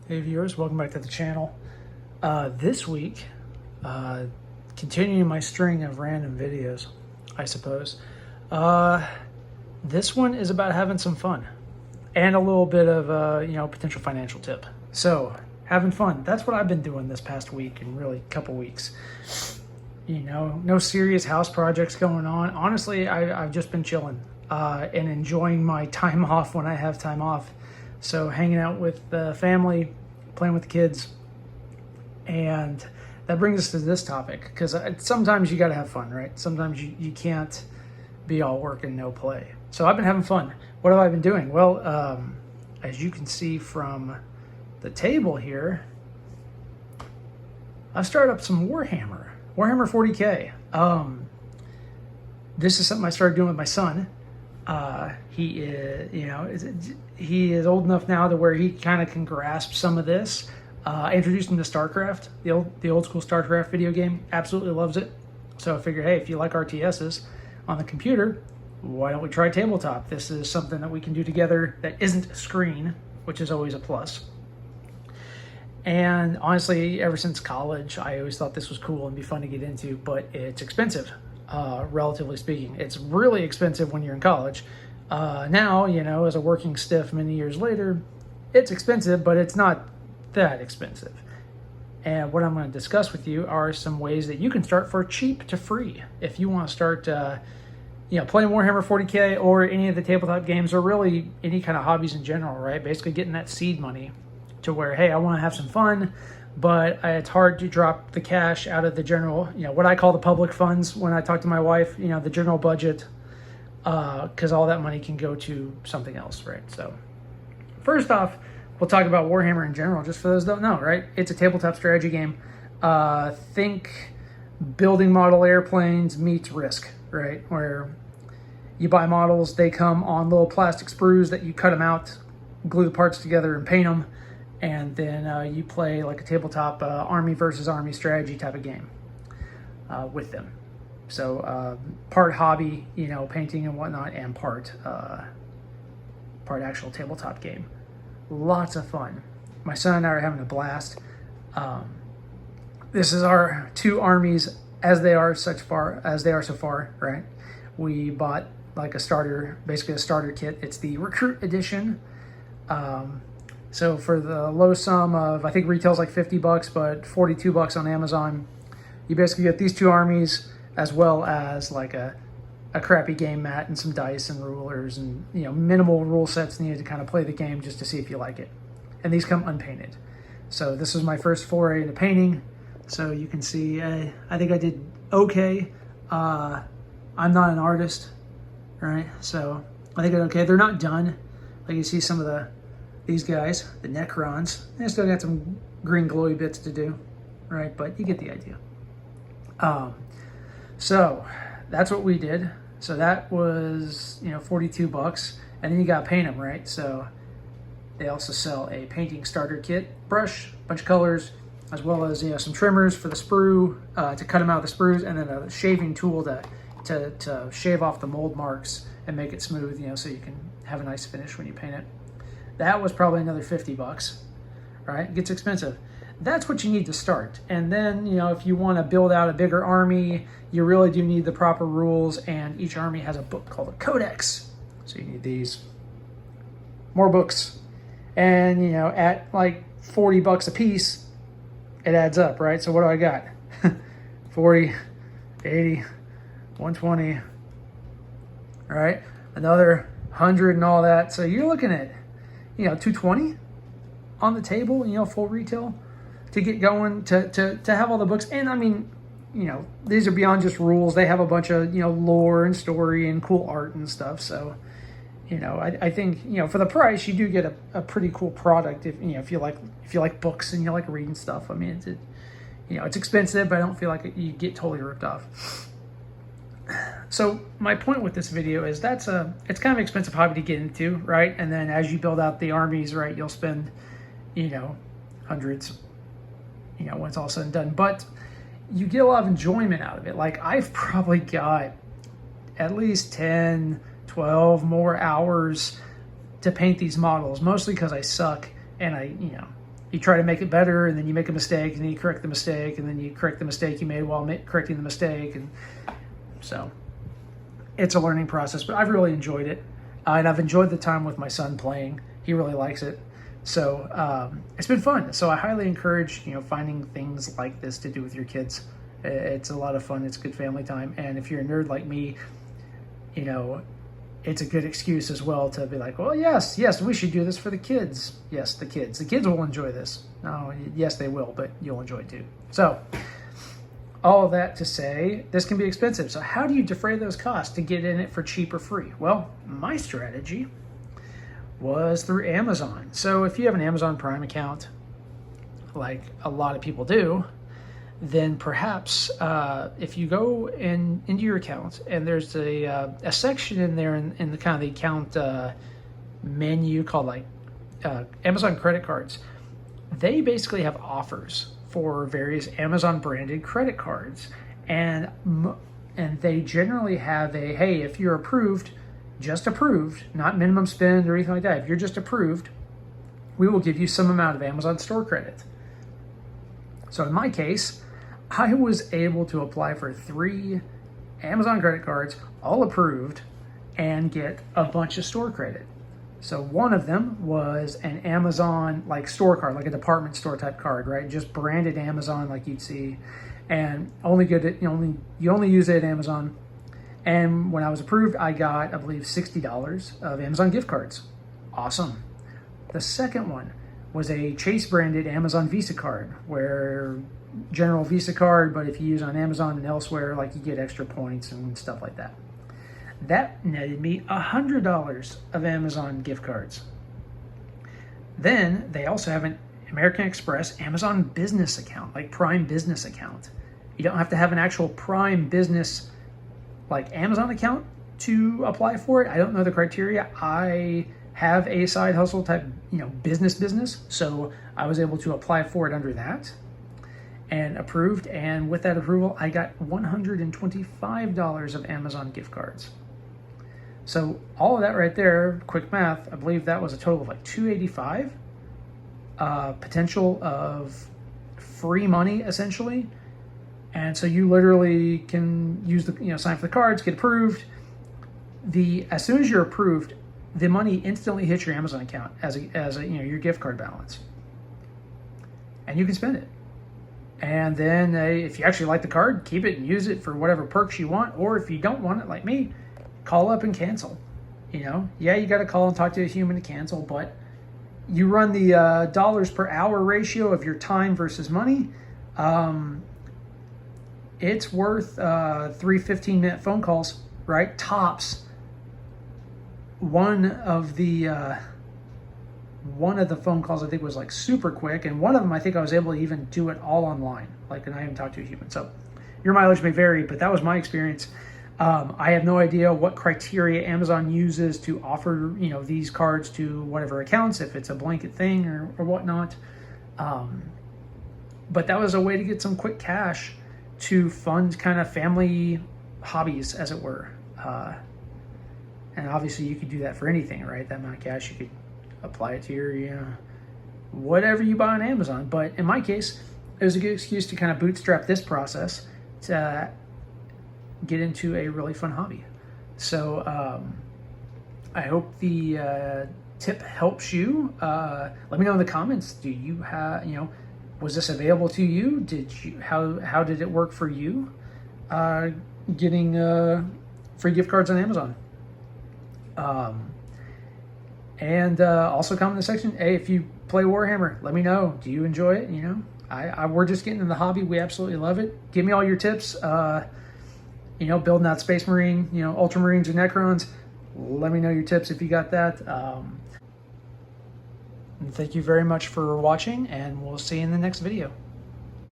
Hey viewers, welcome back to the channel. This week, continuing my string of random videos, I suppose. This one is about having some fun and a little bit of potential financial tip. So, having fun, that's what I've been doing this past week and really couple weeks. No serious house projects going on. Honestly, I've just been chilling and enjoying my time off when I have time off. So hanging out with the family, playing with the kids, and that brings us to this topic, because sometimes you got to have fun, right? Sometimes you can't be all work and no play. So I've been having fun. What have I been doing? Well, as you can see from the table here, I've started up some Warhammer 40K. This is something I started doing with my son. He is old enough now to where he kind of can grasp some of this. I introduced him to StarCraft, the old school StarCraft video game. Absolutely loves it. So I figured, hey, if you like RTSs on the computer, why don't we try tabletop? This is something that we can do together that isn't a screen, which is always a plus. And honestly, ever since college, I always thought this was cool and be fun to get into, but it's expensive. Relatively speaking, it's really expensive when you're in college. Now, as a working stiff many years later, it's expensive, but it's not that expensive. And what I'm going to discuss with you are some ways that you can start for cheap to free. If you want to start, playing Warhammer 40K or any of the tabletop games, or really any kind of hobbies in general, right? Basically getting that seed money to where, hey, I want to have some fun, but it's hard to drop the cash out of the general, what I call the public funds when I talk to my wife, the general budget, because all that money can go to something else, right? So first off, we'll talk about Warhammer in general, just for those that don't know, right? It's a tabletop strategy game. Think building model airplanes meets Risk, right? Where you buy models, they come on little plastic sprues that you cut them out, glue the parts together and paint them. And then you play like a tabletop army versus army strategy type of game with them. So part hobby, painting and whatnot, and part actual tabletop game. Lots of fun. My son and I are having a blast. This is our two armies as they are so far, right? We bought like basically a starter kit. It's the Recruit Edition. So for the low sum of, I think retail's like $50, but $42 on Amazon, you basically get these two armies as well as like a crappy game mat and some dice and rulers and, minimal rule sets needed to kind of play the game just to see if you like it. And these come unpainted. So this was my first foray into painting. So you can see, I think I did okay. I'm not an artist, right? So I think I did okay. They're not done. Like you see some of these guys, the Necrons, they still got some green glowy bits to do, right? But you get the idea. So that's what we did. So that was, $42, and then you got to paint them, right? So they also sell a painting starter kit, brush, bunch of colors, as well as, some trimmers for the sprue, to cut them out of the sprues, and then a shaving tool to shave off the mold marks and make it smooth, so you can have a nice finish when you paint it. That was probably another $50, right? It gets expensive. That's what you need to start. And then, if you want to build out a bigger army, you really do need the proper rules, and each army has a book called a Codex. So you need these. More books. And, at like $40 a piece, it adds up, right? So what do I got? 40, 80, 120, all right? Another 100 and all that. So you're looking at, $220 on the table, full retail to get going, to have all the books. And I mean, these are beyond just rules. They have a bunch of, lore and story and cool art and stuff. So, I think, for the price, you do get a pretty cool product if you like books and you like reading stuff. I mean, it's expensive, but I don't feel like you get totally ripped off. So my point with this video is it's kind of an expensive hobby to get into, right? And then as you build out the armies, right, you'll spend, hundreds, when it's all said and done. But you get a lot of enjoyment out of it. Like I've probably got at least 10, 12 more hours to paint these models, mostly because I suck and you try to make it better, and then you make a mistake, and then you correct the mistake, and then you correct the mistake you made while correcting the mistake. And so it's a learning process, but I've really enjoyed it. And I've enjoyed the time with my son playing. He really likes it. So it's been fun. So I highly encourage, finding things like this to do with your kids. It's a lot of fun. It's good family time. And if you're a nerd like me, it's a good excuse as well to be like, well, yes, we should do this for the kids. Yes, the kids. The kids will enjoy this. No, yes, they will, but you'll enjoy it too. So all of that to say, this can be expensive. So how do you defray those costs to get in it for cheap or free? Well, my strategy was through Amazon. So if you have an Amazon Prime account, like a lot of people do, then perhaps if you go into your account and there's a section in there in the kind of the account menu called like Amazon credit cards, they basically have offers for various Amazon branded credit cards, and they generally have a, hey, if you're approved, just approved, not minimum spend or anything like that, if you're just approved, we will give you some amount of Amazon store credit. So in my case, I was able to apply for 3 Amazon credit cards, all approved, and get a bunch of store credit. So one of them was an Amazon like store card, like a department store type card, right? Just branded Amazon like you'd see, and only good at, you only use it at Amazon. And when I was approved, I got, I believe, $60 of Amazon gift cards. Awesome. The second one was a Chase branded Amazon Visa card, where general Visa card, but if you use on Amazon and elsewhere, like you get extra points and stuff like that. That netted me $100 of Amazon gift cards. Then they also have an American Express Amazon business account, like Prime business account. You don't have to have an actual Prime business like Amazon account to apply for it. I don't know the criteria. I have a side hustle type, business. So I was able to apply for it under that and approved. And with that approval, I got $125 of Amazon gift cards. So all of that right there, quick math, I believe that was a total of like $285 potential of free money essentially. And so you literally can use the, sign for the cards, get approved. As soon as you're approved, the money instantly hits your Amazon account as a your gift card balance, and you can spend it. And then if you actually like the card, keep it and use it for whatever perks you want. Or if you don't want it, like me, call up and cancel. Yeah, you got to call and talk to a human to cancel, but you run the dollars per hour ratio of your time versus money. It's worth 3 15-minute phone calls, right? Tops. One of the phone calls I think was like super quick, and one of them I think I was able to even do it all online, and I even talked to a human. So your mileage may vary, but that was my experience. I have no idea what criteria Amazon uses to offer these cards to whatever accounts, if it's a blanket thing or whatnot. But that was a way to get some quick cash to fund kind of family hobbies, as it were. And obviously you could do that for anything, right? That amount of cash, you could apply it to your, whatever you buy on Amazon. But in my case, it was a good excuse to kind of bootstrap this process to get into a really fun hobby. So I hope the tip helps you. Let me know in the comments, do you have, was this available to you? How did it work for you? Getting free gift cards on Amazon. And also comment in the section, hey, if you play Warhammer, let me know. Do you enjoy it? We're just getting in the hobby. We absolutely love it. Give me all your tips. Building out Space Marine, Ultramarines or Necrons. Let me know your tips if you got that. And thank you very much for watching, and we'll see you in the next video.